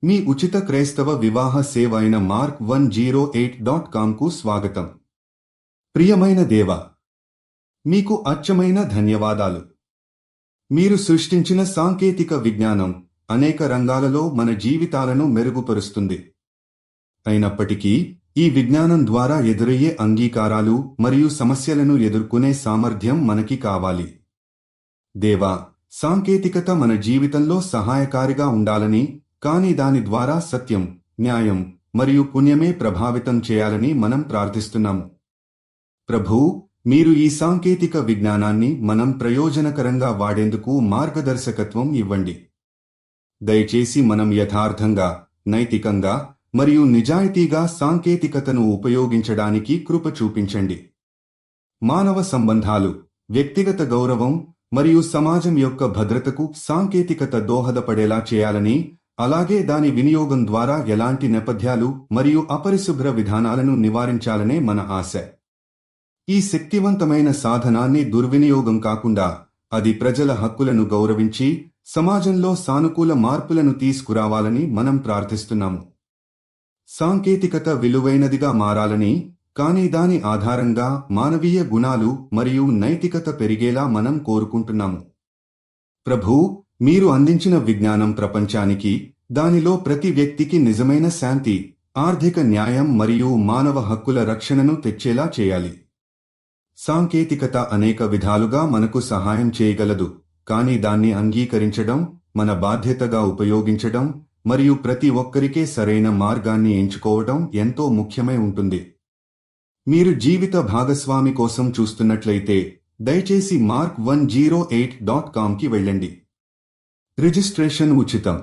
మీ ఉచిత క్రైస్తవ వివాహ సేవ అయిన mark108.comకు స్వాగతం. ప్రియమైన దేవా, మీకు అచ్చమైన ధన్యవాదాలు. మీరు సృష్టించిన సాంకేతిక విజ్ఞానం అనేక రంగాలలో మన జీవితాలను మెరుగుపరుస్తుంది. అయినప్పటికీ ఈ విజ్ఞానం ద్వారా ఎదురయ్యే అంగీకారాలు మరియు సమస్యలను ఎదుర్కొనే సామర్థ్యం మనకి కావాలి. దేవా, సాంకేతికత మన జీవితంలో సహాయకారిగా ఉండాలని, కానీ దాని ద్వారా సత్యం, న్యాయం మరియు పుణ్యమే ప్రభావితం చేయాలని మనం ప్రార్థిస్తున్నాము. ప్రభూ, మీరు ఈ సాంకేతిక విజ్ఞానాన్ని మనం ప్రయోజనకరంగా వాడేందుకు మార్గదర్శకత్వం ఇవ్వండి. దయచేసి మనం యథార్థంగా, నైతికంగా మరియు నిజాయితీగా సాంకేతికతను ఉపయోగించడానికి కృప చూపించండి. మానవ సంబంధాలు, వ్యక్తిగత గౌరవం మరియు సమాజం యొక్క భద్రతకు సాంకేతికత దోహదపడేలా చేయాలని, అలాగే దాని వినియోగం ద్వారా ఎలాంటి నేపథ్యాలు మరియు అపరిశుభ్ర విధానాలను నివారించాలనే మన ఆశ. ఈ శక్తివంతమైన సాధనాన్ని దుర్వినియోగం కాకుండా, అది ప్రజల హక్కులను గౌరవించి సమాజంలో సానుకూల మార్పులను తీసుకురావాలని మనం ప్రార్థిస్తున్నాము. సాంకేతికత విలువైనదిగా మారాలని, కానీ దాని ఆధారంగా మానవీయ గుణాలు మరియు నైతికత పెరిగేలా మనం కోరుకుంటున్నాము. ప్రభూ, మీరు అందించిన విజ్ఞానం ప్రపంచానికి, దానిలో ప్రతి వ్యక్తికి నిజమైన శాంతి, ఆర్థిక న్యాయం మరియు మానవ హక్కుల రక్షణను తెచ్చేలా చేయాలి. సాంకేతికత అనేక విధాలుగా మనకు సహాయం చేయగలదు, కానీ దాన్ని అంగీకరించడం, మన బాధ్యతగా ఉపయోగించడం మరియు ప్రతి ఒక్కరికే సరైన మార్గాన్ని ఎంచుకోవడం ఎంతో ముఖ్యమై ఉంటుంది. మీరు జీవిత భాగస్వామి కోసం చూస్తున్నట్లయితే దయచేసి mark108.comకి వెళ్ళండి. రిజిస్ట్రేషన్ ఉచితం.